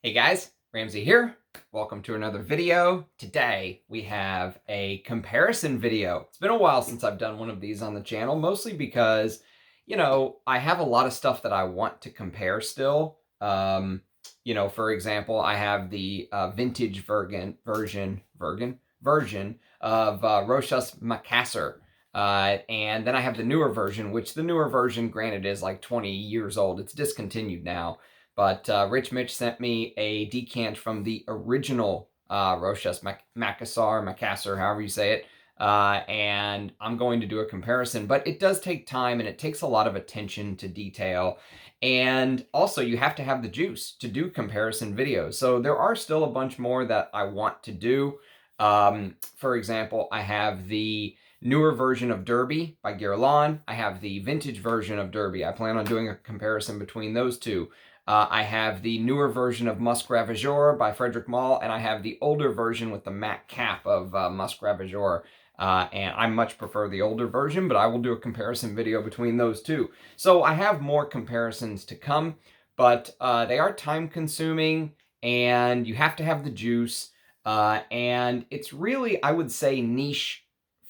Hey guys, Ramsey here. Welcome to another video. Today we have a comparison video. It's been a while since I've done one of these on the channel, mostly because, I have a lot of stuff that I want to compare still. For example, I have the vintage version of Rochas Macassar. And then I have the newer version, which the newer version, granted, is like 20 years old. It's discontinued now. But Rich Mitch sent me a decant from the original Rochas Macassar, however you say it. And I'm going to do a comparison. But it does take time and it takes a lot of attention to detail. And also, you have to have the juice to do comparison videos. So there are still a bunch more that I want to do. For example, I have the newer version of Derby by Guerlain. I have the vintage version of Derby. I plan on doing a comparison between those two. I have the newer version of Musc Ravageur by Frederick Malle, and I have the older version with the matte cap of Musc Ravageur. And I much prefer the older version, but I will do a comparison video between those two. So I have more comparisons to come, but they are time-consuming, and you have to have the juice. And it's really, I would say, niche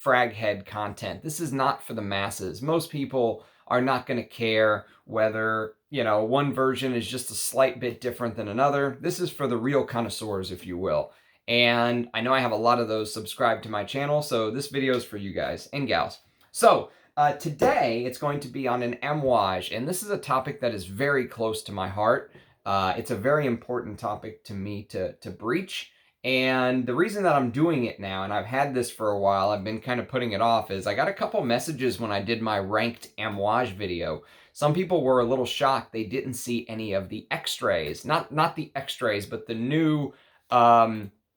fraghead content. This is not for the masses. Most people are not going to care whether, one version is just a slight bit different than another. This is for the real connoisseurs, if you will. And I know I have a lot of those subscribed to my channel, so this video is for you guys and gals. So today it's going to be on an Amouage, and this is a topic that is very close to my heart. It's a very important topic to me to breach. And the reason that I'm doing it now, and I've had this for a while, I've been kind of putting it off, is I got a couple messages when I did my ranked Amouage video. Some people were a little shocked they didn't see any of the X-rays. Not the X-rays, but the new,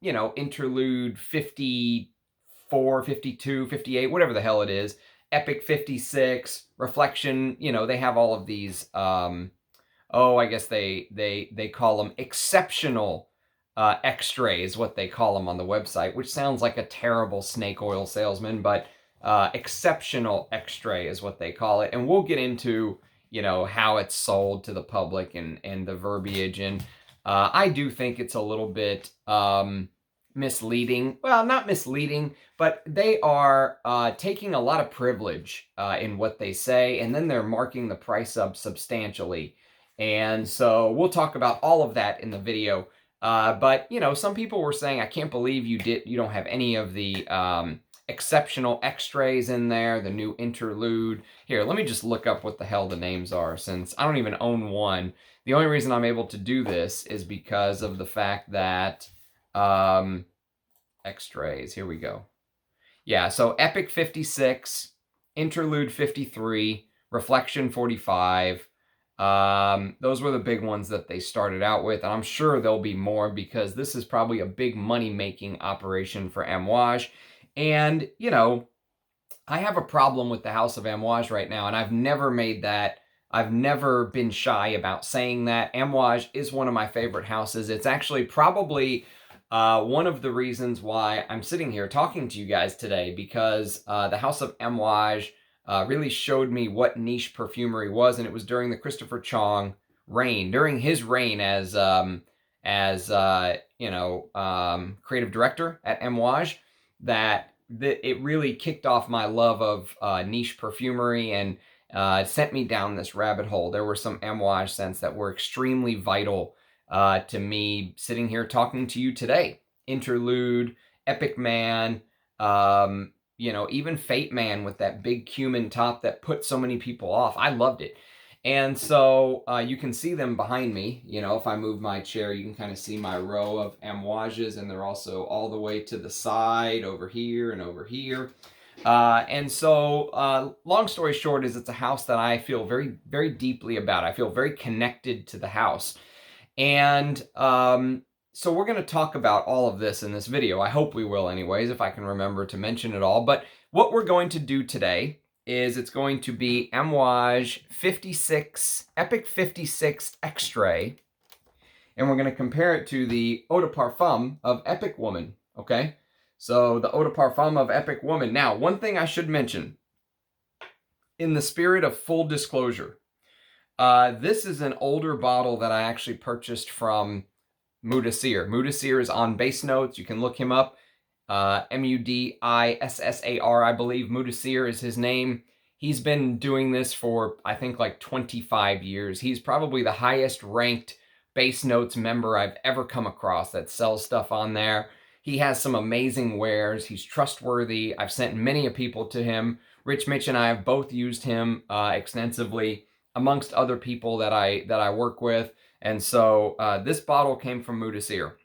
interlude 54, 52, 58, whatever the hell it is. Epic 56, Reflection, they have all of these, I guess they call them exceptional X-ray is what they call them on the website, which sounds like a terrible snake oil salesman, but exceptional X-ray is what they call it. And we'll get into, how it's sold to the public and the verbiage. And I do think it's a little bit misleading. Well, not misleading, but they are taking a lot of privilege in what they say, and then they're marking the price up substantially. And so we'll talk about all of that in the video. But some people were saying, I can't believe you don't have any of the exceptional X-rays in there, the new interlude. Here, let me just look up what the hell the names are, since I don't even own one. The only reason I'm able to do this is because of the fact that X-rays, here we go. Yeah, so Epic 56, Interlude 53, Reflection 45. Those were the big ones that they started out with, and I'm sure there'll be more because this is probably a big money-making operation for Amouage. And, I have a problem with the House of Amouage right now, and I've never been shy about saying that. Amouage is one of my favorite houses. It's actually probably one of the reasons why I'm sitting here talking to you guys today, because the House of Amouage really showed me what niche perfumery was, and it was during the Christopher Chong reign, during his reign as creative director at Amouage, that it really kicked off my love of niche perfumery and sent me down this rabbit hole. There were some Amouage scents that were extremely vital to me sitting here talking to you today. Interlude, Epic Man, even Fate Man with that big cumin top that put so many people off. I loved it. And so you can see them behind me. If I move my chair, you can kind of see my row of Amouages, and they're also all the way to the side over here and over here. And so long story short is it's a house that I feel very, very deeply about. I feel very connected to the house. And so we're going to talk about all of this in this video. I hope we will anyways, if I can remember to mention it all. But what we're going to do today is it's going to be Amouage 56, Epic 56 X-Ray. And we're going to compare it to the Eau de Parfum of Epic Woman, okay? So the Eau de Parfum of Epic Woman. Now, one thing I should mention, in the spirit of full disclosure, this is an older bottle that I actually purchased from Mudissar. Mudissar is on Base Notes. You can look him up. Mudissar, I believe. Mudissar is his name. He's been doing this for, I think, like 25 years. He's probably the highest ranked Base Notes member I've ever come across that sells stuff on there. He has some amazing wares. He's trustworthy. I've sent many people to him. Rich Mitch and I have both used him extensively, amongst other people that I work with. And so this bottle came from Mudissar.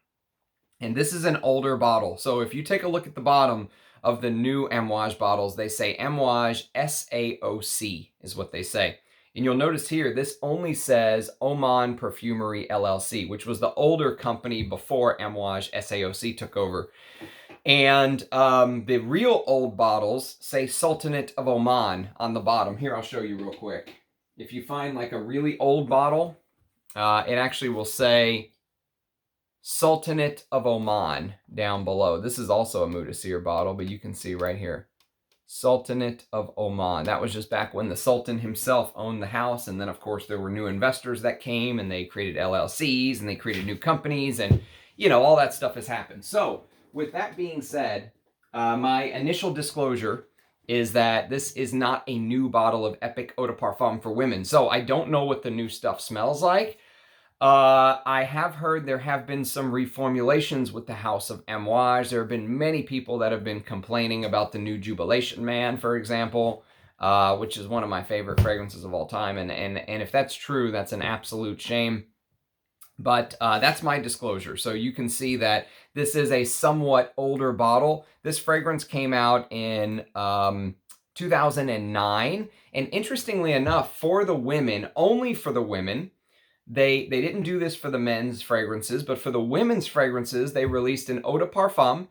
And this is an older bottle. So if you take a look at the bottom of the new Amouage bottles, they say Amouage SAOC is what they say. And you'll notice here, this only says Oman Perfumery LLC, which was the older company before Amouage SAOC took over. And the real old bottles say Sultanate of Oman on the bottom. Here, I'll show you real quick. If you find like a really old bottle, it actually will say Sultanate of Oman down below. This is also a Mudissar bottle, but you can see right here. Sultanate of Oman. That was just back when the Sultan himself owned the house. And then, of course, there were new investors that came and they created LLCs and they created new companies. And, you know, all that stuff has happened. So, with that being said, my initial disclosure is that this is not a new bottle of Epic Eau de Parfum for women. So, I don't know what the new stuff smells like. I have heard there have been some reformulations with the House of Amouage. There have been many people that have been complaining about the new Jubilation Man, for example, which is one of my favorite fragrances of all time. And if that's true, that's an absolute shame. But that's my disclosure. So you can see that this is a somewhat older bottle. This fragrance came out in 2009. And interestingly enough, for the women, only for the women, they didn't do this for the men's fragrances, but for the women's fragrances, they released an eau de parfum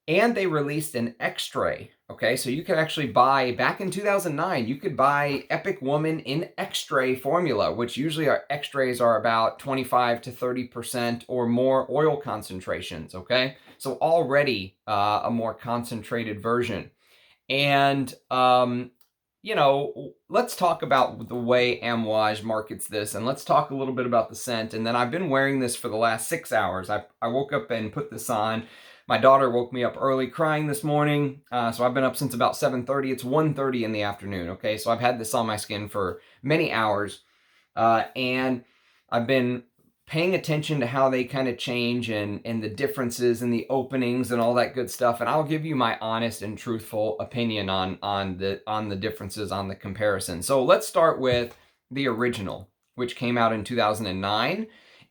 and they released an extrait. Okay, so you could actually buy, back in 2009, you could buy Epic Woman in extrait formula, which usually our extraits are about 25 to 30% or more oil concentrations. Okay, so already a more concentrated version. And you know, let's talk about the way Amouage markets this, and let's talk a little bit about the scent. And then I've been wearing this for the last 6 hours. I woke up and put this on. My daughter woke me up early crying this morning, so I've been up since about 7:30. It's 1:30 in the afternoon, okay? So I've had this on my skin for many hours, and I've been paying attention to how they kind of change and the differences and the openings and all that good stuff. And I'll give you my honest and truthful opinion on the differences, on the comparison. So let's start with the original, which came out in 2009.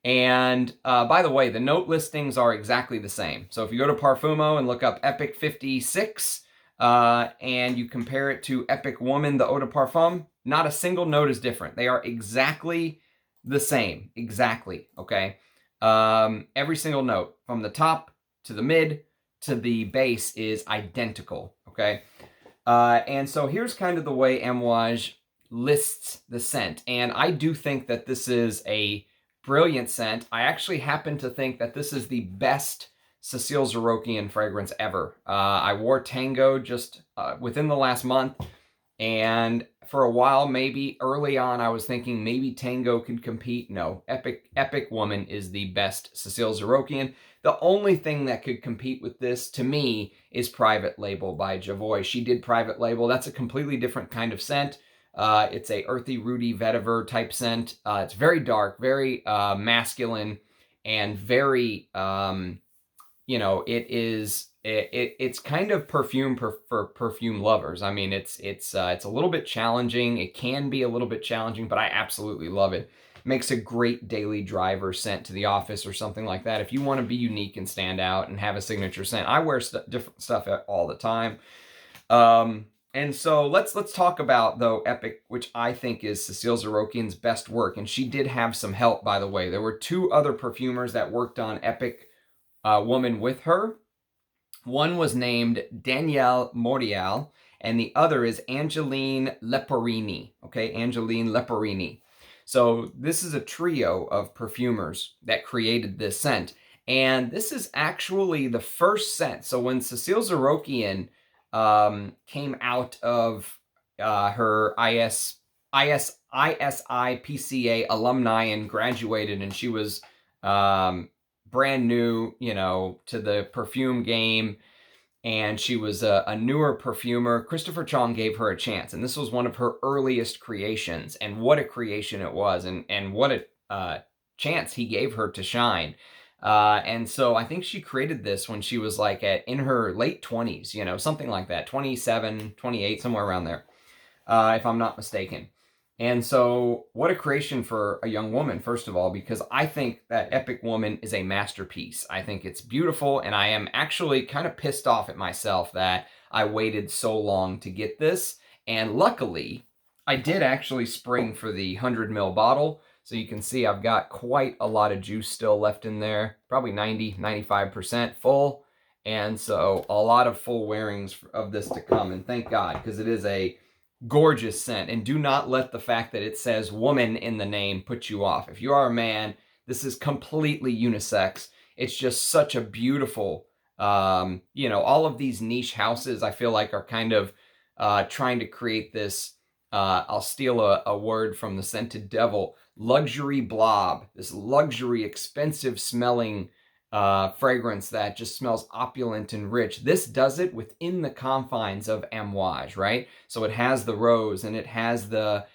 And by the way, the note listings are exactly the same. So if you go to Parfumo and look up Epic 56 and you compare it to Epic Woman, the Eau de Parfum, not a single note is different. They are exactly the same, exactly, okay? Every single note, from the top to the mid to the base, is identical, okay? And so here's kind of the way Amouage lists the scent. And I do think that this is a brilliant scent. I actually happen to think that this is the best Cécile Zarokian fragrance ever. I wore Tango just within the last month. And for a while, maybe early on, I was thinking maybe Tango could compete. No, Epic Woman is the best Cécile Zarokian. The only thing that could compete with this, to me, is Private Label by Javoy. She did Private Label. That's a completely different kind of scent. It's a earthy, rooty vetiver type scent. It's very dark, very masculine, and very, you know, it's kind of perfume for perfume lovers. I mean, it's a little bit challenging. It can be a little bit challenging, but I absolutely love it. It makes a great daily driver scent to the office or something like that. If you want to be unique and stand out and have a signature scent, I wear different stuff all the time. And so let's talk about, though, Epic, which I think is Cécile Zarokian's best work. And she did have some help, by the way. There were 2 other perfumers that worked on Epic Woman with her. One was named Danielle Morial, and the other is Angeline Leporini, okay? Angeline Leporini. So this is a trio of perfumers that created this scent. And this is actually the first scent. So when Cécile Zarokian came out of her ISI PCA alumni and graduated, and she was brand new, to the perfume game, and she was a newer perfumer. Christopher Chong gave her a chance, and this was one of her earliest creations, and what a creation it was, and what a chance he gave her to shine. And so I think she created this when she was like in her late 20s, something like that, 27, 28, somewhere around there, if I'm not mistaken. And so what a creation for a young woman, first of all, because I think that Epic Woman is a masterpiece. I think it's beautiful, and I am actually kind of pissed off at myself that I waited so long to get this. And luckily, I did actually spring for the 100 ml bottle. So you can see I've got quite a lot of juice still left in there, probably 90, 95% full. And so a lot of full wearings of this to come. And thank God, because it is a gorgeous scent. And do not let the fact that it says woman in the name put you off. If you are a man, this is completely unisex. It's just such a beautiful, all of these niche houses I feel like are kind of trying to create this, I'll steal a word from the Scented Devil, luxury blob, this luxury, expensive smelling fragrance that just smells opulent and rich. This does it within the confines of Amouage, right? So it has the rose, and it has the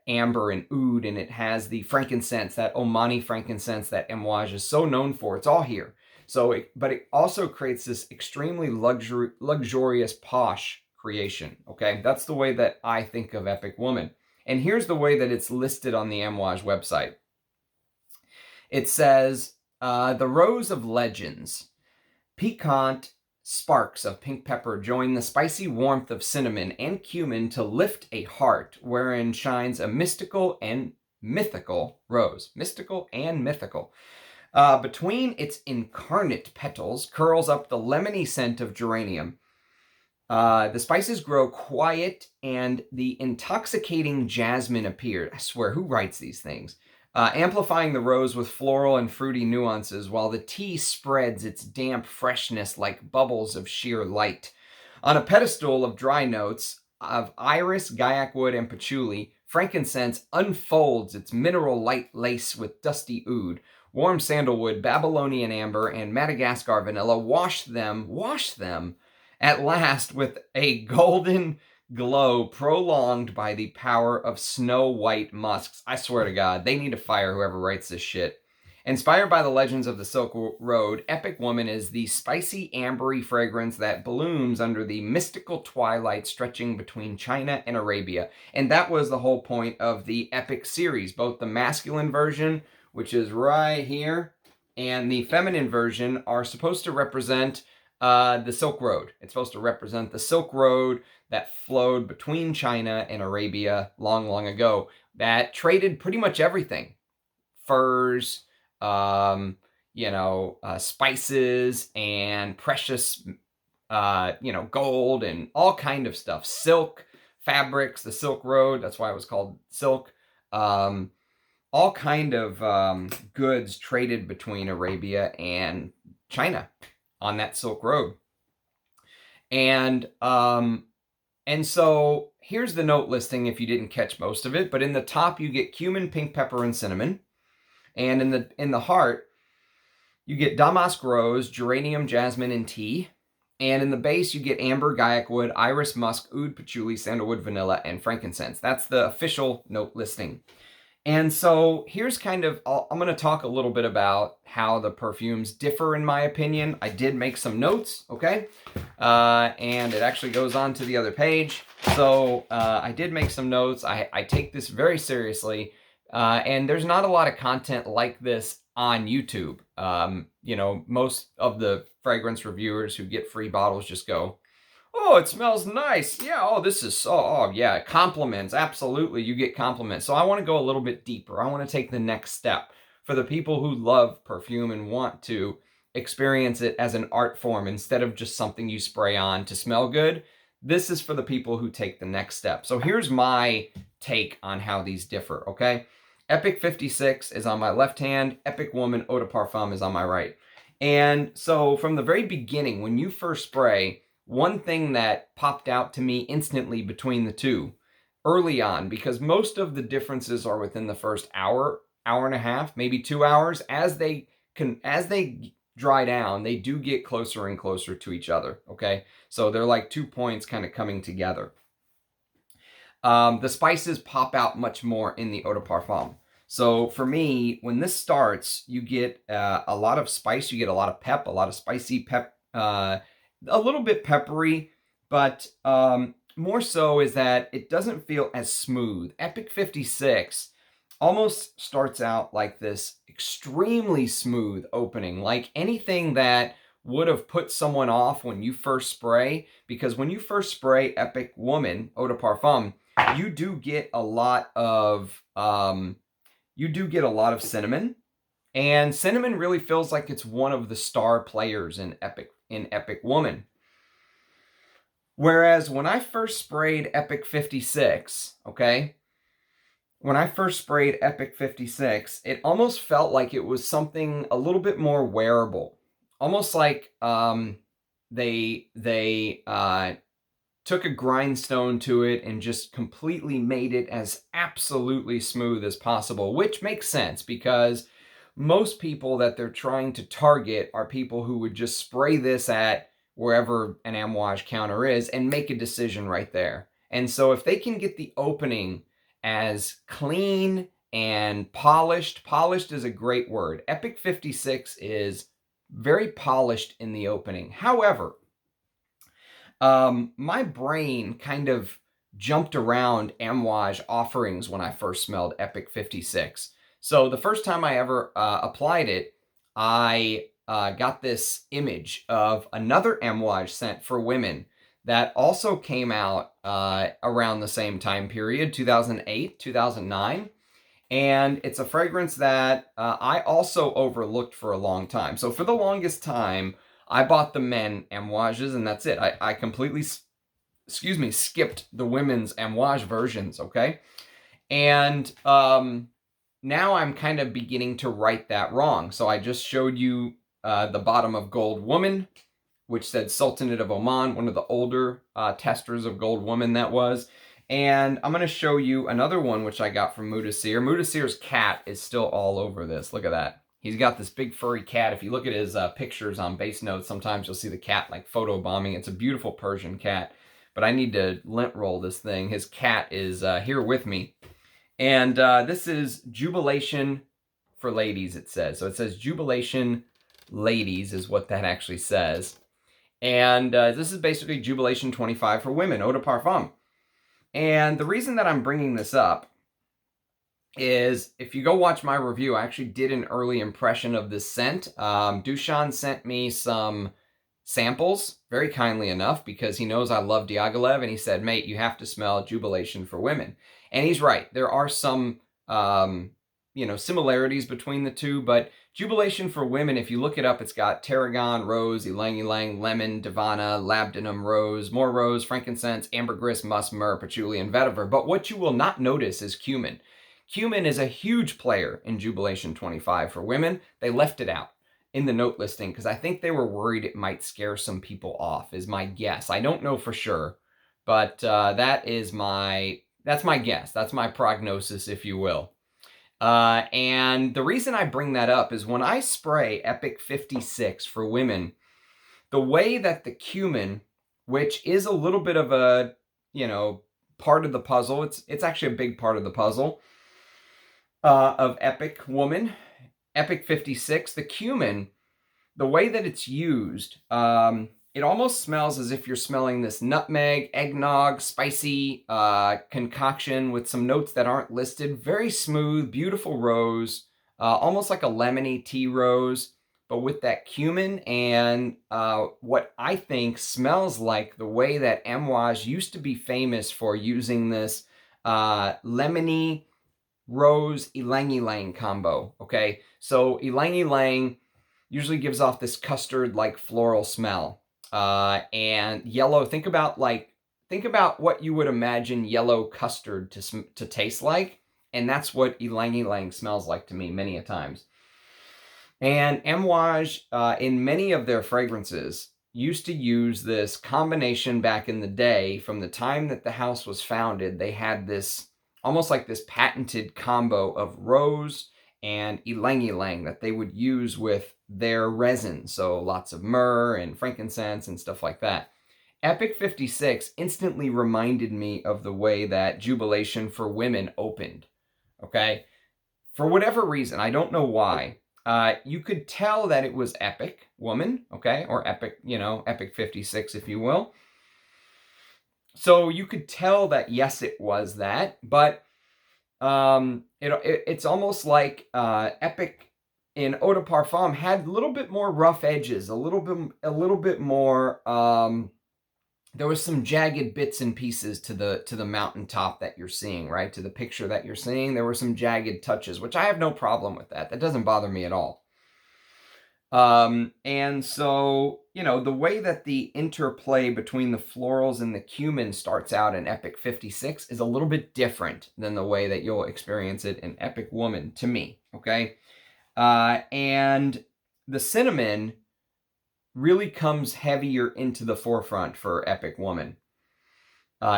amber and oud, and it has the frankincense, that Omani frankincense that Amouage is so known for. It's all here. So, but it also creates this extremely luxurious, posh creation, okay? That's the way that I think of Epic Woman. And here's the way that it's listed on the Amouage website. It says, the Rose of Legends. Piquant sparks of pink pepper join the spicy warmth of cinnamon and cumin to lift a heart wherein shines a mystical and mythical rose. Mystical and mythical. Between its incarnate petals curls up the lemony scent of geranium. The spices grow quiet, and the intoxicating jasmine appeared. I swear, who writes these things? Amplifying the rose with floral and fruity nuances, while the tea spreads its damp freshness like bubbles of sheer light. On a pedestal of dry notes of iris, gaiac wood, and patchouli, frankincense unfolds its mineral light lace with dusty oud. Warm sandalwood, Babylonian amber, and Madagascar vanilla wash them at last with a golden glow prolonged by the power of snow-white musks. I swear to God, they need to fire whoever writes this shit. Inspired by the legends of the Silk Road, Epic Woman is the spicy, ambery fragrance that blooms under the mystical twilight stretching between China and Arabia. And that was the whole point of the Epic series, both the masculine version, which is right here, and the feminine version are supposed to represent the Silk Road. It's supposed to represent the Silk Road that flowed between China and Arabia long, long ago, that traded pretty much everything. Furs, spices, and precious, gold, and all kind of stuff. Silk, fabrics, the Silk Road, that's why it was called silk. All kind of goods traded between Arabia and China on that Silk Road. And so here's the note listing if you didn't catch most of it, but in the top you get cumin, pink pepper, and cinnamon. And in the heart, you get damask rose, geranium, jasmine, and tea. And in the base, you get amber, gaiac wood, iris, musk, oud, patchouli, sandalwood, vanilla, and frankincense. That's the official note listing. And so here's kind of, I'm going to talk a little bit about how the perfumes differ in my opinion. I did make some notes, okay? And it actually goes on to the other page. So I did make some notes. I take this very seriously. And there's not a lot of content like this on YouTube. Most of the fragrance reviewers who get free bottles just go, oh, it smells nice. Yeah, oh, this is yeah, compliments. Absolutely, you get compliments. So I want to go a little bit deeper. I want to take the next step for the people who love perfume and want to experience it as an art form instead of just something you spray on to smell good. This is for the people who take the next step. So here's my take on how these differ, okay? Epic 56 is on my left hand. Epic Woman Eau de Parfum is on my right. And so from the very beginning, when you first spray, one thing that popped out to me instantly between the two, early on, because most of the differences are within the first hour, hour and a half, maybe 2 hours. As they as they dry down, they do get closer and closer to each other, okay? So they're like 2 points kind of coming together. The spices pop out much more in the eau de parfum. So for me, when this starts, you get a lot of spice, you get a lot of pep, a lot of spicy pep, a little bit peppery, but more so is that it doesn't feel as smooth. Epic 56 almost starts out like this extremely smooth opening, like anything that would have put someone off when you first spray, because when you first spray Epic Woman Eau de Parfum, you do get a lot of cinnamon, and cinnamon really feels like it's one of the star players in Epic Woman. Whereas when I first sprayed Epic 56, okay, when I first sprayed Epic 56, it almost felt like it was something a little bit more wearable, almost like they took a grindstone to it and just completely made it as absolutely smooth as possible, which makes sense because most people that they're trying to target are people who would just spray this at wherever an Amouage counter is and make a decision right there. And so if they can get the opening as clean and polished is a great word. Epic 56 is very polished in the opening. However, my brain kind of jumped around Amouage offerings when I first smelled Epic 56. So the first time I ever applied it, I got this image of another Amouage scent for women that also came out around the same time period, 2008, 2009. And it's a fragrance that I also overlooked for a long time. So for the longest time, I bought the men Amouages, and that's it. I completely, skipped the women's Amouage versions, okay? And now I'm kind of beginning to right that wrong. So I just showed you the bottom of Gold Woman, which said Sultanate of Oman, one of the older testers of Gold Woman that was. And I'm going to show you another one, which I got from Mudasir. Mudasir's cat is still all over this. Look at that. He's got this big furry cat. If you look at his pictures on base notes, sometimes you'll see the cat like photo bombing. It's a beautiful Persian cat, but I need to lint roll this thing. His cat is here with me. And this is Jubilation for Ladies, it says. So it says Jubilation Ladies is what that actually says. And this is basically Jubilation 25 for women, Eau de Parfum. And the reason that I'm bringing this up is if you go watch my review, I actually did an early impression of this scent. Dushan sent me some samples, very kindly enough, because he knows I love Diaghilev, and he said, mate, you have to smell Jubilation for women. And he's right. There are some, similarities between the two, but Jubilation for women, if you look it up, it's got tarragon, rose, ylang ylang, lemon, divana, labdanum, rose, more rose, frankincense, ambergris, musk, myrrh, patchouli, and vetiver. But what you will not notice is cumin. Cumin is a huge player in Jubilation 25 for women. They left it out in the note listing because I think they were worried it might scare some people off, is my guess. I don't know for sure, but that's my guess. That's my prognosis, if you will. And the reason I bring that up is when I spray Epic 56 for women, the way that the cumin, which is a little bit of a, part of the puzzle, it's actually a big part of the puzzle of Epic Woman, Epic 56, the cumin, the way that it's used, it almost smells as if you're smelling this nutmeg, eggnog, spicy concoction with some notes that aren't listed. Very smooth, beautiful rose, almost like a lemony tea rose, but with that cumin and what I think smells like the way that Amouage used to be famous for using this lemony rose ylang ylang combo, okay? So ylang ylang usually gives off this custard-like floral smell. And yellow, think about what you would imagine yellow custard to taste like, and that's what ylang ylang smells like to me many a times. And Amouage, in many of their fragrances, used to use this combination back in the day. From the time that the house was founded, they had this almost like this patented combo of rose and ylang ylang that they would use with their resin. So lots of myrrh and frankincense and stuff like that. Epic 56 instantly reminded me of the way that Jubilation for Women opened, okay? For whatever reason, I don't know why, you could tell that it was Epic Woman, okay? Or Epic, Epic 56, if you will. So you could tell that, yes, it was that, but it's almost like Epic in Eau de Parfum had a little bit more rough edges, a little bit more, there was some jagged bits and pieces to the mountaintop that you're seeing, right? To the picture that you're seeing, there were some jagged touches, which I have no problem with that. That doesn't bother me at all. And so, the way that the interplay between the florals and the cumin starts out in Epic 56 is a little bit different than the way that you'll experience it in Epic Woman, to me, okay? And the cinnamon really comes heavier into the forefront for Epic Woman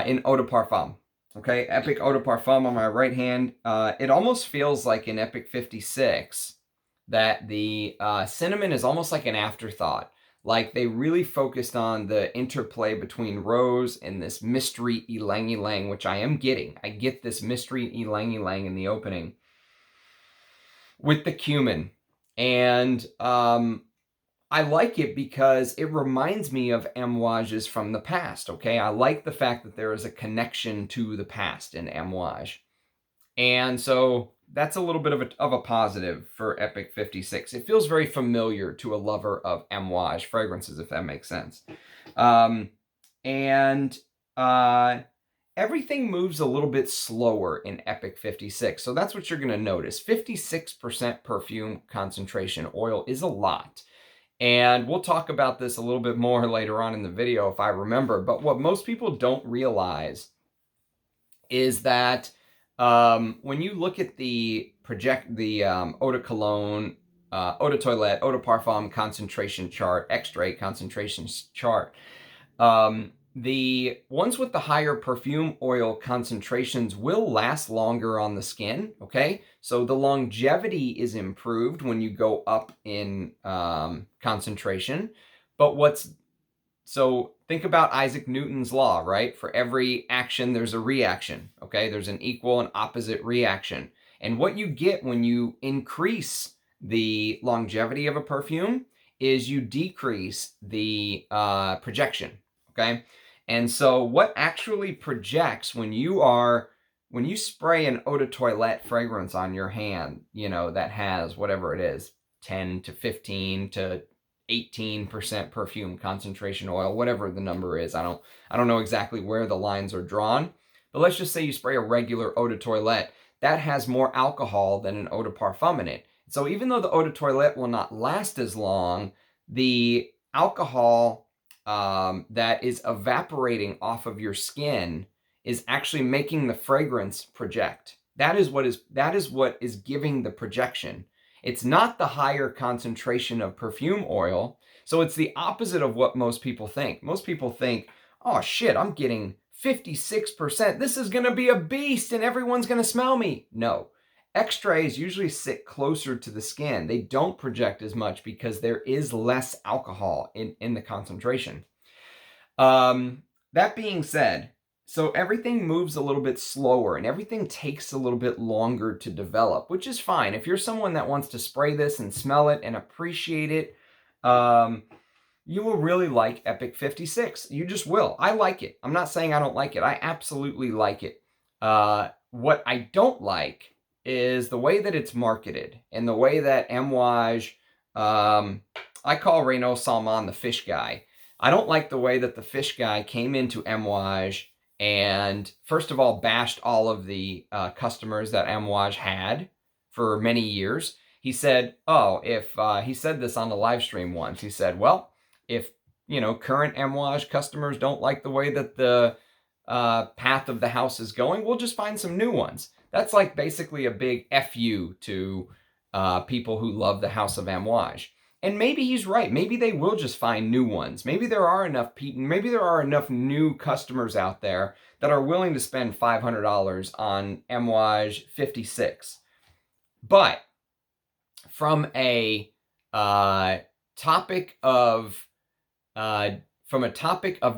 in Eau de Parfum. Okay, Epic Eau de Parfum on my right hand. It almost feels like in Epic 56 that the cinnamon is almost like an afterthought. Like they really focused on the interplay between rose and this mystery ylang ylang, which I am getting. I get this mystery ylang ylang in the opening with the cumin. And I like it because it reminds me of Amouages from the past, okay? I like the fact that there is a connection to the past in Amouage. And so that's a little bit of a positive for Epic 56. It feels very familiar to a lover of Amouage fragrances, if that makes sense. Everything moves a little bit slower in Epic 56. So that's what you're going to notice. 56% perfume concentration oil is a lot. And we'll talk about this a little bit more later on in the video if I remember. But what most people don't realize is that when you look at the Eau de Cologne, Eau de Toilette, Eau de Parfum concentration chart, extrait concentration chart, the ones with the higher perfume oil concentrations will last longer on the skin, okay? So the longevity is improved when you go up in concentration. But so think about Isaac Newton's law, right? For every action, there's a reaction, okay? There's an equal and opposite reaction. And what you get when you increase the longevity of a perfume is you decrease the projection, okay? And so what actually projects when you spray an Eau de Toilette fragrance on your hand, that has whatever it is, 10 to 15 to 18% perfume concentration oil, whatever the number is. I don't know exactly where the lines are drawn, but let's just say you spray a regular Eau de Toilette. That has more alcohol than an Eau de Parfum in it. So even though the Eau de Toilette will not last as long, the alcohol that is evaporating off of your skin is actually making the fragrance project. That is what is giving the projection. It's not the higher concentration of perfume oil. So it's the opposite of what most people think. Most people think, oh shit, I'm getting 56%. This is going to be a beast and everyone's going to smell me. No. Extraits usually sit closer to the skin. They don't project as much because there is less alcohol in the concentration. That being said, so everything moves a little bit slower and everything takes a little bit longer to develop, which is fine. If you're someone that wants to spray this and smell it and appreciate it, you will really like Epic 56. You just will. I like it. I'm not saying I don't like it. I absolutely like it. What I don't like is the way that it's marketed and the way that Amouage, I call Renaud Salmon the fish guy. I don't like the way that the fish guy came into Amouage and first of all bashed all of the customers that Amouage had for many years. He said, he said this on the live stream once. He said, well, if, current Amouage customers don't like the way that the path of the house is going, we'll just find some new ones. That's like basically a big FU to people who love the House of Amouage. And maybe he's right. Maybe they will just find new ones. Maybe there are enough new customers out there that are willing to spend $500 on Amouage 56. But from a topic of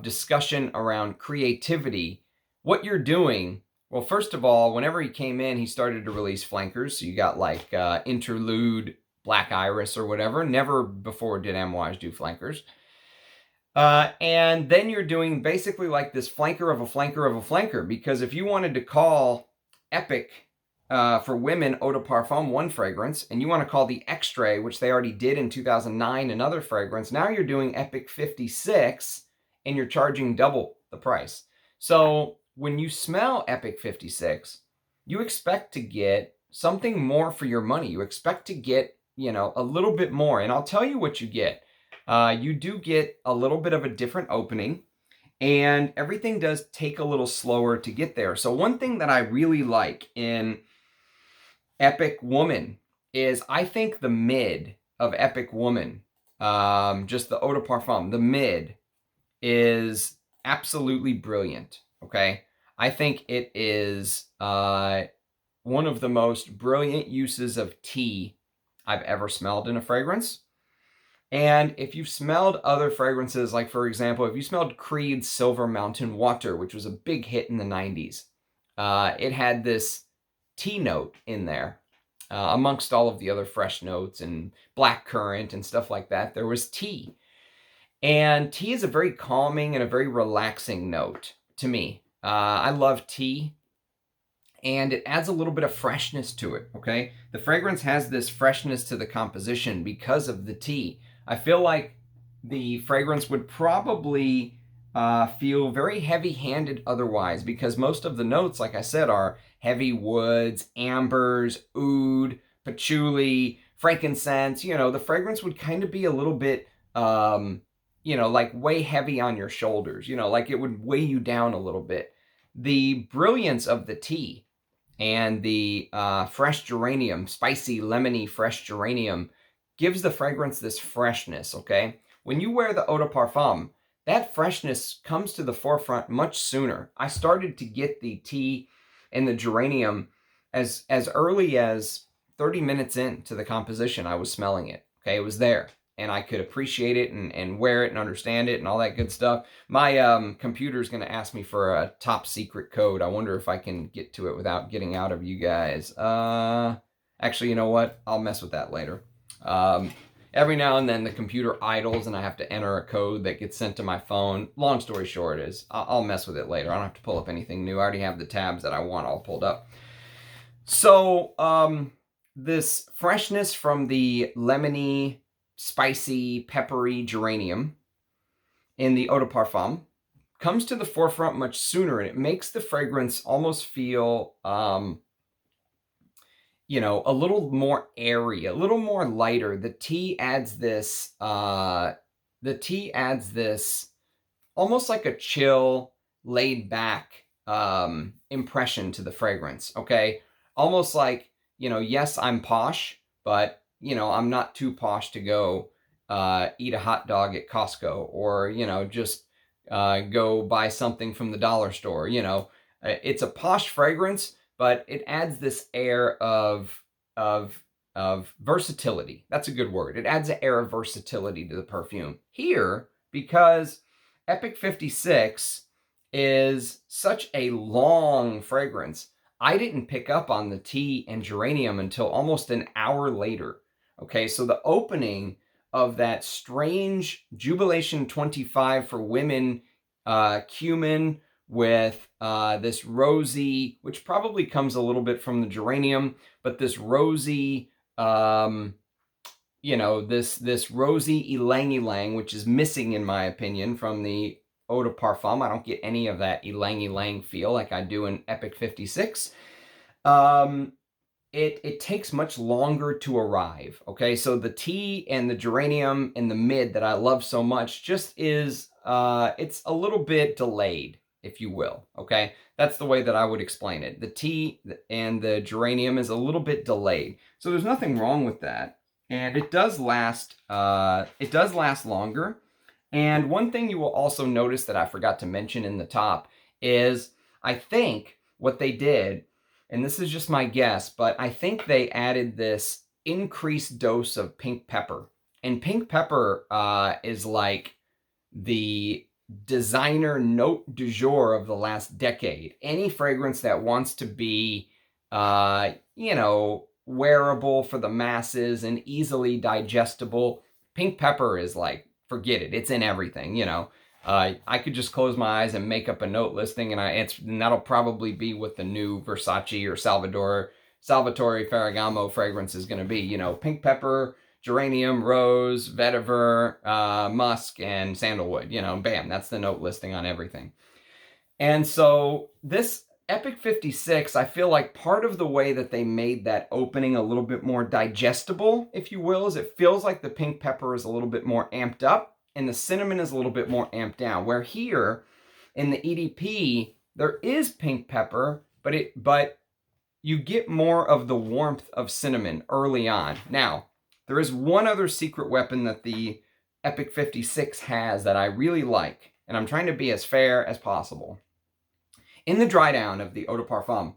discussion around creativity, what you're doing, well, first of all, whenever he came in, he started to release flankers. So you got like Interlude, Black Iris, or whatever. Never before did Amouage do flankers. And then you're doing basically like this flanker of a flanker of a flanker, because if you wanted to call Epic for women Eau de Parfum one fragrance, and you want to call the Extrait, which they already did in 2009, another fragrance, now you're doing Epic 56 and you're charging double the price. So when you smell Epic 56, you expect to get something more for your money. You expect to get, you know, a little bit more. And I'll tell you what you get. You do get a little bit of a different opening, and everything does take a little slower to get there. So one thing that I really like in Epic Woman is I think the mid of Epic Woman, just the Eau de Parfum, the mid is absolutely brilliant, okay? I think it is one of the most brilliant uses of tea I've ever smelled in a fragrance. And if you've smelled other fragrances, like for example, if you smelled Creed's Silver Mountain Water, which was a big hit in the 90s, it had this tea note in there. Amongst all of the other fresh notes and blackcurrant and stuff like that, there was tea. And tea is a very calming and a very relaxing note to me. I love tea, and it adds a little bit of freshness to it, okay? The fragrance has this freshness to the composition because of the tea. I feel like the fragrance would probably feel very heavy-handed otherwise, because most of the notes, like I said, are heavy woods, ambers, oud, patchouli, frankincense. You know, the fragrance would kind of be a little bit, you know, like way heavy on your shoulders. You know, like it would weigh you down a little bit. The brilliance of the tea and the fresh geranium, spicy, lemony, fresh geranium, gives the fragrance this freshness, okay? When you wear the Eau de Parfum, that freshness comes to the forefront much sooner. I started to get the tea and the geranium as early as 30 minutes into the composition. I was smelling it, okay? It was there, and I could appreciate it and wear it and understand it and all that good stuff. My computer's going to ask me for a top secret code. I wonder if I can get to it without getting out of you guys. Actually, you know what? I'll mess with that later. Every now and then the computer idles and I have to enter a code that gets sent to my phone. Long story short is I'll mess with it later. I don't have to pull up anything new. I already have the tabs that I want all pulled up. So this freshness from the lemony, spicy, peppery geranium in the Eau de Parfum comes to the forefront much sooner, and it makes the fragrance almost feel you know, a little more airy, a little more lighter. The tea adds this almost like a chill, laid back impression to the fragrance, okay? Almost like, you know, yes, I'm posh, but, you know, I'm not too posh to go eat a hot dog at Costco, or, you know, just go buy something from the dollar store. You know, it's a posh fragrance, but it adds this air of versatility. That's a good word. It adds an air of versatility to the perfume. Here, because Epic 56 is such a long fragrance, I didn't pick up on the tea and geranium until almost an hour later. Okay, so the opening of that strange Jubilation 25 for women cumin with this rosy, which probably comes a little bit from the geranium, but this rosy, you know, this rosy ylang ylang, which is missing in my opinion from the Eau de Parfum. I don't get any of that ylang ylang feel like I do in Epic 56. It takes much longer to arrive, okay? So the tea and the geranium in the mid that I love so much just is, it's a little bit delayed, if you will, okay? That's the way that I would explain it. The tea and the geranium is a little bit delayed. So there's nothing wrong with that. And it does last longer. And one thing you will also notice that I forgot to mention in the top is, I think what they did, and this is just my guess, but I think they added this increased dose of pink pepper. And pink pepper is like the designer note du jour of the last decade. Any fragrance that wants to be, you know, wearable for the masses and easily digestible, pink pepper is like, forget it. It's in everything, you know. I could just close my eyes and make up a note listing, and that'll probably be what the new Versace or Salvatore Ferragamo fragrance is going to be. You know, pink pepper, geranium, rose, vetiver, musk, and sandalwood. You know, bam, that's the note listing on everything. And so this Epic 56, I feel like part of the way that they made that opening a little bit more digestible, if you will, is it feels like the pink pepper is a little bit more amped up and the cinnamon is a little bit more amped down. Where here in the EDP, there is pink pepper, but you get more of the warmth of cinnamon early on. Now, there is one other secret weapon that the Epic 56 has that I really like, and I'm trying to be as fair as possible. In the dry down of the eau de parfum,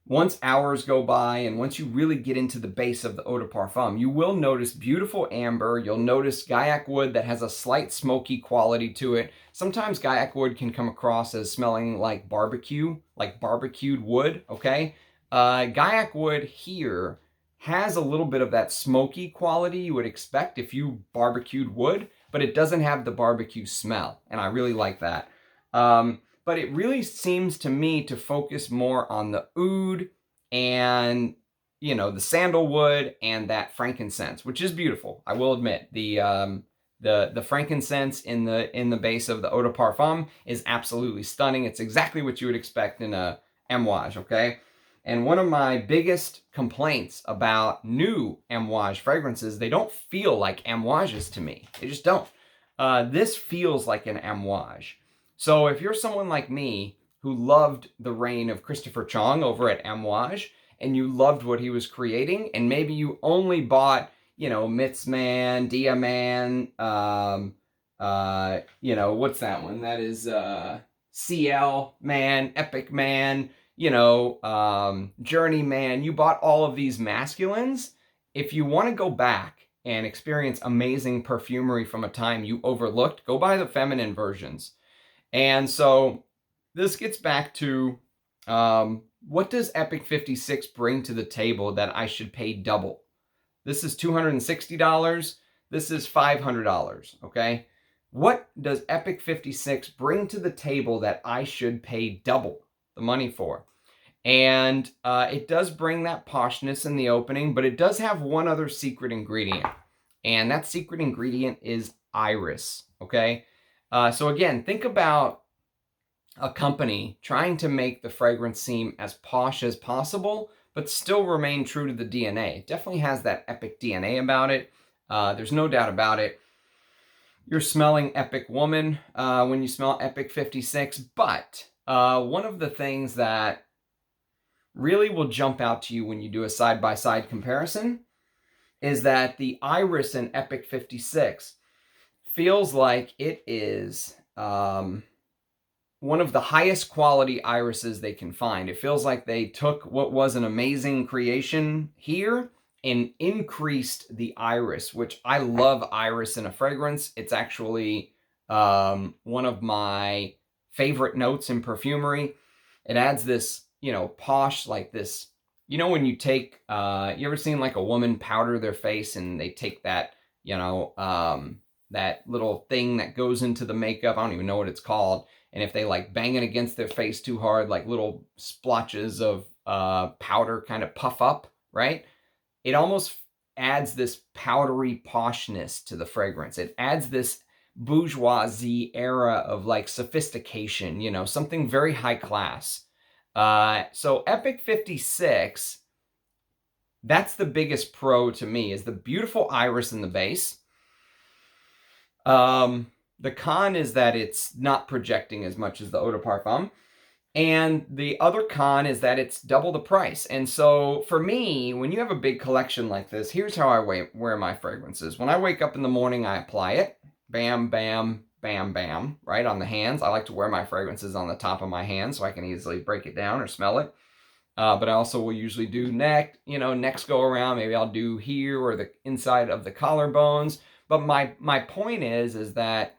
once hours go by and once you really get into the base of the eau de parfum, you will notice beautiful amber. You'll notice Gaiac wood that has a slight smoky quality to it. Sometimes Gaiac wood can come across as smelling like barbecue, like barbecued wood, okay? Gaiac wood here has a little bit of that smoky quality you would expect if you barbecued wood, but it doesn't have the barbecue smell, and I really like that. But it really seems to me to focus more on the oud and, you know, the sandalwood and that frankincense, which is beautiful. I will admit the frankincense in the base of the eau de parfum is absolutely stunning. It's exactly what you would expect in a Amouage, okay? And one of my biggest complaints about new Amouage fragrances, they don't feel like Amouages to me. They just don't. This feels like an Amouage. So if you're someone like me who loved the reign of Christopher Chong over at Amouage, and you loved what he was creating, and maybe you only bought, you know, Mitzman, Diaman, you know, what's that one? That is CL Man, Epic Man, you know, Journey Man. You bought all of these masculines. If you want to go back and experience amazing perfumery from a time you overlooked, go buy the feminine versions. And so this gets back to what does Epic 56 bring to the table that I should pay double? This is $260. This is $500, okay? What does Epic 56 bring to the table that I should pay double the money for? And it does bring that poshness in the opening, but it does have one other secret ingredient. And that secret ingredient is iris, okay? So again, think about a company trying to make the fragrance seem as posh as possible, but still remain true to the DNA. It definitely has that epic DNA about it. There's no doubt about it. You're smelling Epic Woman when you smell Epic 56, but one of the things that really will jump out to you when you do a side-by-side comparison is that the iris in Epic 56 feels like it is one of the highest quality irises they can find. It feels like they took what was an amazing creation here and increased the iris, which I love iris in a fragrance. It's actually one of my favorite notes in perfumery. It adds this, you know, posh, like this, you know, when you take, you ever seen like a woman powder their face and they take that, you know, that little thing that goes into the makeup, I don't even know what it's called, and if they like bang it against their face too hard, like little splotches of powder kind of puff up, right? It almost adds this powdery poshness to the fragrance. It adds this bourgeoisie era of like sophistication, you know, something very high class. So Epic 56, that's the biggest pro to me, is the beautiful iris in the base. The con is that it's not projecting as much as the eau de parfum. And the other con is that it's double the price. And so for me, when you have a big collection like this, here's how I wear my fragrances. When I wake up in the morning, I apply it. Bam, bam, bam, bam, right on the hands. I like to wear my fragrances on the top of my hands so I can easily break it down or smell it. But I also will usually do next go around. Maybe I'll do here or the inside of the collarbones. But my point is that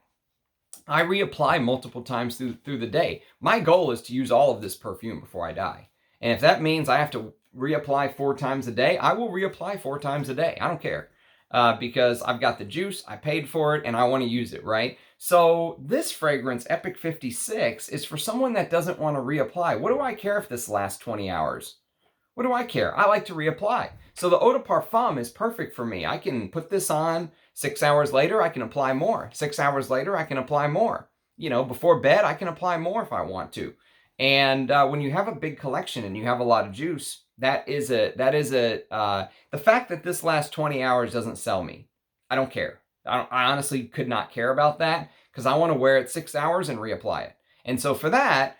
I reapply multiple times through the day. My goal is to use all of this perfume before I die. And if that means I have to reapply 4 times a day, I will reapply 4 times a day. I don't care. Because I've got the juice, I paid for it, and I want to use it, right? So this fragrance, Epic 56, is for someone that doesn't want to reapply. What do I care if this lasts 20 hours? What do I care? I like to reapply. So the eau de parfum is perfect for me. I can put this on, 6 hours later, I can apply more. 6 hours later, I can apply more. Before bed, I can apply more if I want to. And when you have a big collection and you have a lot of juice, the fact that this lasts 20 hours doesn't sell me. I don't care. I honestly could not care about that because I want to wear it 6 hours and reapply it. And so for that,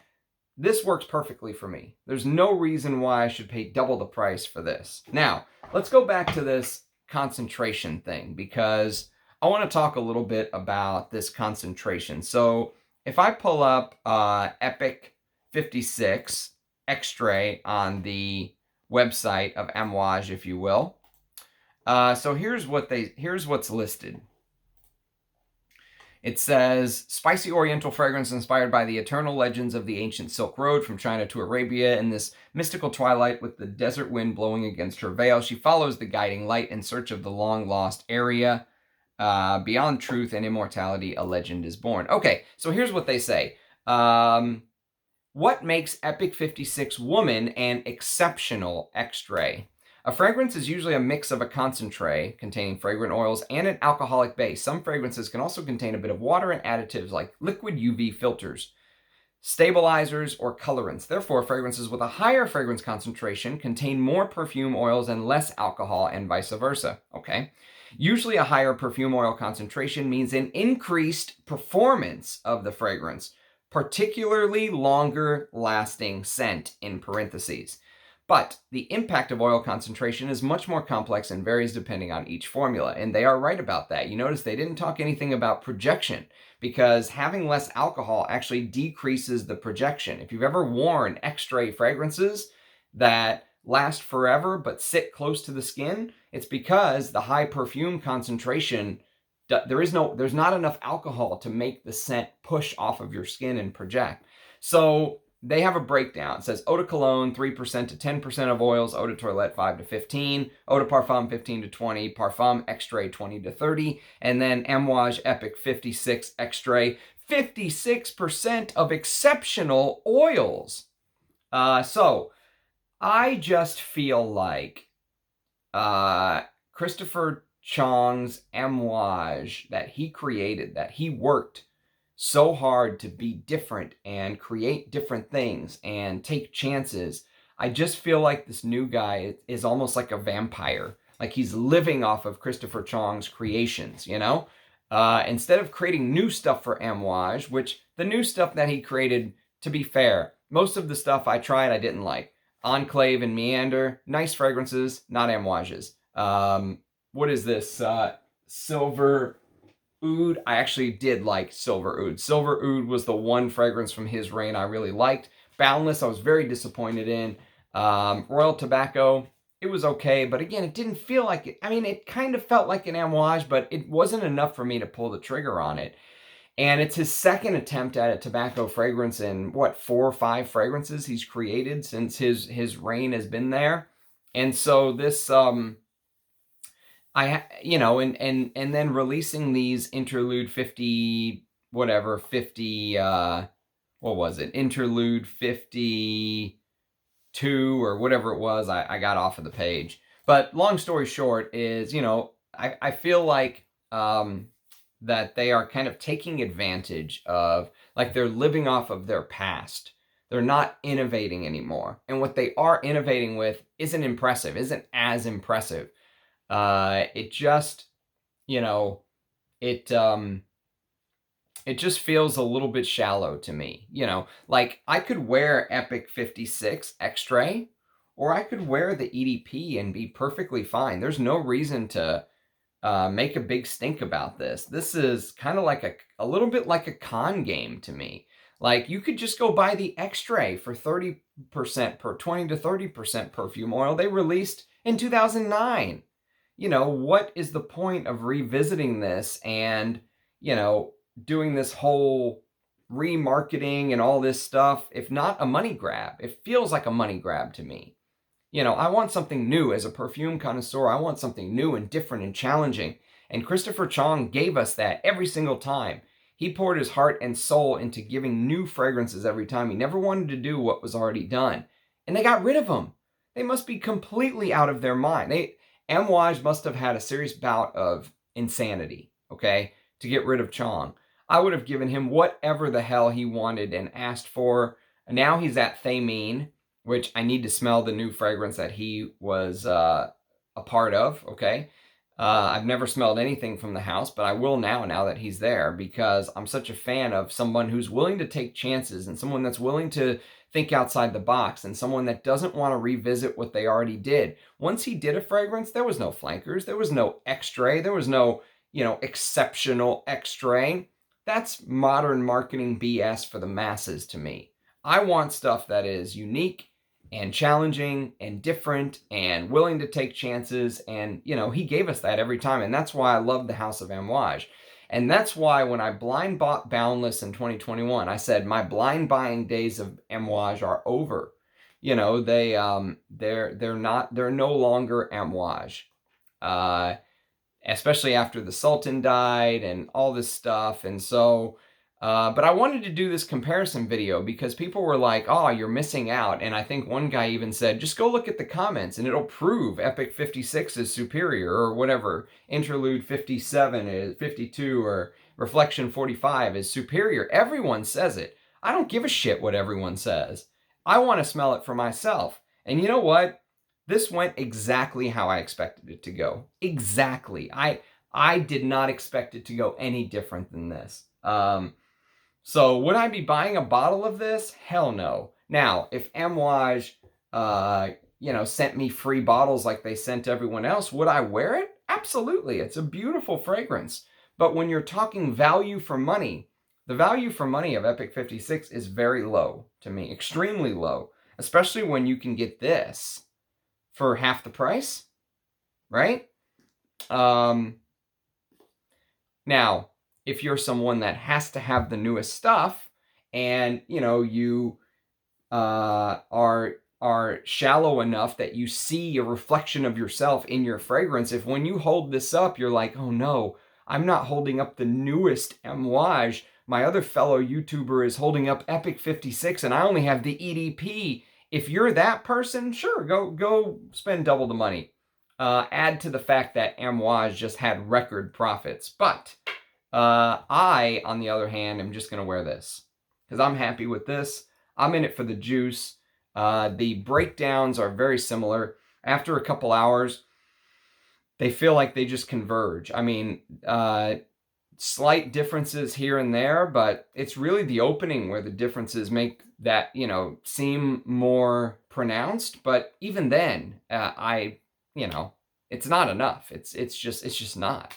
this works perfectly for me. There's no reason why I should pay double the price for this. Now, let's go back to this concentration thing because I want to talk a little bit about this concentration. So if I pull up Epic 56 Extrait on the website of Amouage, if you will. So here's what's listed. It says, spicy oriental fragrance inspired by the eternal legends of the ancient Silk Road from China to Arabia. In this mystical twilight with the desert wind blowing against her veil, she follows the guiding light in search of the long-lost area. Beyond truth and immortality, a legend is born. Okay, so here's what they say. What makes Epic 56 Woman an exceptional extrait? A fragrance is usually a mix of a concentrate containing fragrant oils and an alcoholic base. Some fragrances can also contain a bit of water and additives like liquid UV filters, stabilizers, or colorants. Therefore, fragrances with a higher fragrance concentration contain more perfume oils and less alcohol, and vice versa. Okay. Usually a higher perfume oil concentration means an increased performance of the fragrance, particularly longer lasting scent in parentheses. But the impact of oil concentration is much more complex and varies depending on each formula. And they are right about that. You notice they didn't talk anything about projection because having less alcohol actually decreases the projection. If you've ever worn extrait fragrances that last forever but sit close to the skin, it's because the high perfume concentration, there's not enough alcohol to make the scent push off of your skin and project. So they have a breakdown. It says eau de cologne 3% to 10% of oils, eau de toilette 5 to 15, eau de parfum 15 to 20, parfum extrait 20 to 30, and then Amouage Epic 56 extrait 56% of exceptional oils. So I just feel like Christopher Chong's Amouage that he created, that he worked so hard to be different and create different things and take chances. I just feel like this new guy is almost like a vampire. Like he's living off of Christopher Chong's creations, Instead of creating new stuff for Amouage, which the new stuff that he created, to be fair, most of the stuff I tried I didn't like. Enclave and Meander, nice fragrances, not Amouages. What is this? Silver Oud. I actually did like Silver Oud. Silver Oud was the one fragrance from his reign I really liked. Boundless, I was very disappointed in. Royal Tobacco, it was okay, but again, it didn't feel like it. I mean, it kind of felt like an Amouage, but it wasn't enough for me to pull the trigger on it. And it's his second attempt at a tobacco fragrance in, 4 or 5 fragrances he's created since his reign has been there. And so this, and then releasing these Interlude 50, Interlude 52 or whatever it was, I got off of the page. But long story short is, I feel like, that they are kind of taking advantage of, like they're living off of their past. They're not innovating anymore. And what they are innovating with isn't as impressive. It just, it just feels a little bit shallow to me. Like I could wear Epic 56 Extrait, or I could wear the EDP and be perfectly fine. There's no reason to make a big stink about this. This is kind of like a little bit like a con game to me. Like, you could just go buy the X-Ray for 30% 20 to 30% perfume oil they released in 2009. What is the point of revisiting this and, doing this whole remarketing and all this stuff, if not a money grab? It feels like a money grab to me. I want something new as a perfume connoisseur. I want something new and different and challenging. And Christopher Chong gave us that every single time. He poured his heart and soul into giving new fragrances every time. He never wanted to do what was already done. And they got rid of him. They must be completely out of their mind. Amouage must have had a serious bout of insanity, okay, to get rid of Chong. I would have given him whatever the hell he wanted and asked for. And now he's at Thameen, which I need to smell the new fragrance that he was a part of, okay? I've never smelled anything from the house, but I will now that he's there, because I'm such a fan of someone who's willing to take chances and someone that's willing to think outside the box and someone that doesn't want to revisit what they already did. Once he did a fragrance, there was no flankers, there was no X-Ray, there was no, exceptional X-Ray. That's modern marketing BS for the masses to me. I want stuff that is unique and challenging and different and willing to take chances. And, he gave us that every time. And that's why I love the House of Amouage. And that's why when I blind bought Boundless in 2021, I said my blind buying days of Amouage are over. They're no longer Amouage. Especially after the Sultan died and all this stuff. And so, but I wanted to do this comparison video because people were like, oh, you're missing out. And I think one guy even said, just go look at the comments and it'll prove Epic 56 is superior, or whatever, Interlude 57 is 52, or Reflection 45 is superior. Everyone says it. I don't give a shit what everyone says. I want to smell it for myself. And you know what? This went exactly how I expected it to go. Exactly. I did not expect it to go any different than this. So would I be buying a bottle of this? Hell no. Now, if Amouage, sent me free bottles like they sent everyone else, would I wear it? Absolutely. It's a beautiful fragrance. But when you're talking value for money, the value for money of Epic 56 is very low to me, extremely low, especially when you can get this for half the price, right? Now, if you're someone that has to have the newest stuff and, you are shallow enough that you see a reflection of yourself in your fragrance, if when you hold this up, you're like, oh no, I'm not holding up the newest Amouage. My other fellow YouTuber is holding up Epic 56 and I only have the EDP. If you're that person, sure, go spend double the money. Add to the fact that Amouage just had record profits. But I, on the other hand, am just going to wear this because I'm happy with this. I'm in it for the juice. The breakdowns are very similar. After a couple hours, they feel like they just converge. I mean, slight differences here and there, but it's really the opening where the differences make that, seem more pronounced. But even then, it's not enough. It's just not.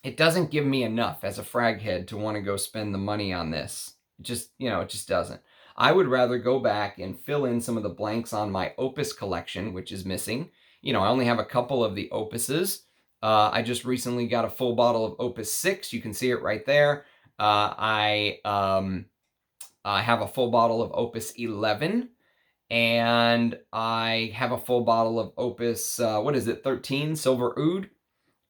It doesn't give me enough as a frag head to want to go spend the money on this. It just doesn't. I would rather go back and fill in some of the blanks on my Opus collection, which is missing. I only have a couple of the Opuses. I just recently got a full bottle of Opus 6. You can see it right there. I have a full bottle of Opus 11. And I have a full bottle of Opus, 13, Silver Oud.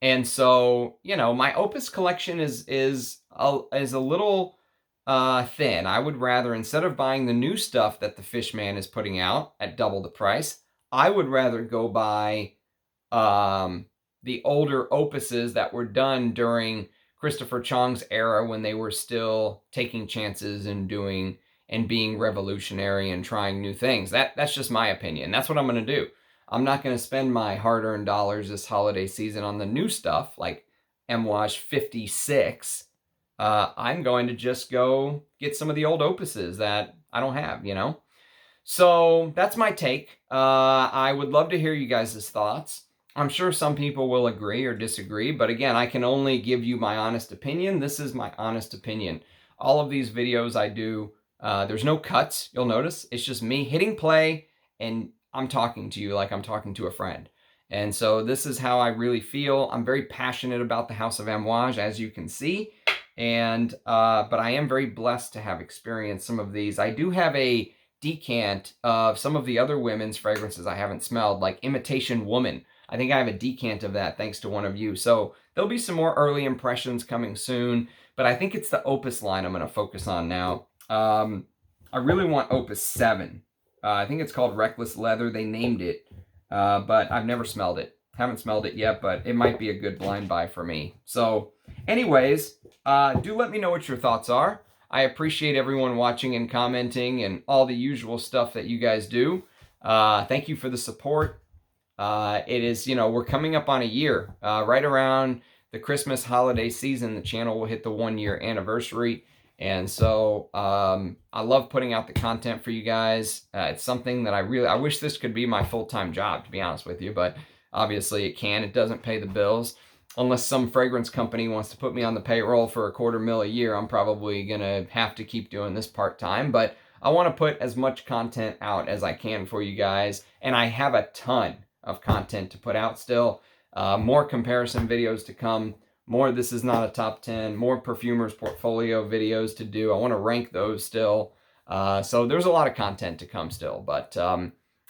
And so, my Opus collection is a little thin. I would rather, instead of buying the new stuff that the Fishman is putting out at double the price, I would rather go buy the older Opuses that were done during Christopher Chong's era when they were still taking chances and doing and being revolutionary and trying new things. That's just my opinion. That's what I'm going to do. I'm not going to spend my hard-earned dollars this holiday season on the new stuff like Amouage 56. I'm going to just go get some of the old Opuses that I don't have, So that's my take. I would love to hear you guys' thoughts. I'm sure some people will agree or disagree, but again, I can only give you my honest opinion. This is my honest opinion. All of these videos I do, there's no cuts, you'll notice. It's just me hitting play and I'm talking to you like I'm talking to a friend. And so this is how I really feel. I'm very passionate about the House of Amouage, as you can see. And but I am very blessed to have experienced some of these. I do have a decant of some of the other women's fragrances I haven't smelled, like Imitation Woman. I think I have a decant of that thanks to one of you. So there'll be some more early impressions coming soon, but I think it's the Opus line I'm going to focus on now. I really want Opus 7. I think it's called Reckless Leather. They named it, but I've never smelled it. Haven't smelled it yet, but it might be a good blind buy for me. So anyways, do let me know what your thoughts are. I appreciate everyone watching and commenting and all the usual stuff that you guys do. Thank you for the support. It is, we're coming up on a year. Right around the Christmas holiday season, the channel will hit the 1-year anniversary. And so I love putting out the content for you guys. It's something that I wish this could be my full-time job, to be honest with you, but obviously it can. It doesn't pay the bills. Unless some fragrance company wants to put me on the payroll for $250,000 a year, I'm probably going to have to keep doing this part-time. But I want to put as much content out as I can for you guys. And I have a ton of content to put out still. More comparison videos to come. More This Is Not a Top 10. More perfumers portfolio videos to do. I want to rank those still. So there's a lot of content to come still. But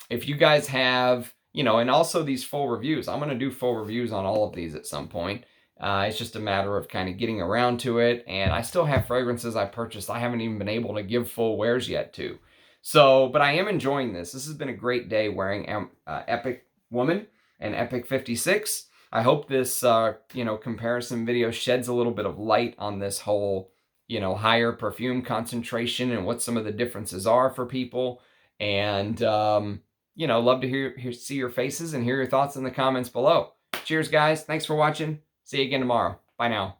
if you guys have... and also these full reviews. I'm going to do full reviews on all of these at some point. It's just a matter of kind of getting around to it. And I still have fragrances I purchased I haven't even been able to give full wears yet to. So, but I am enjoying this. This has been a great day wearing Epic Woman and Epic 56. I hope this, comparison video sheds a little bit of light on this whole, higher perfume concentration and what some of the differences are for people. And, love to see your faces and hear your thoughts in the comments below. Cheers, guys. Thanks for watching. See you again tomorrow. Bye now.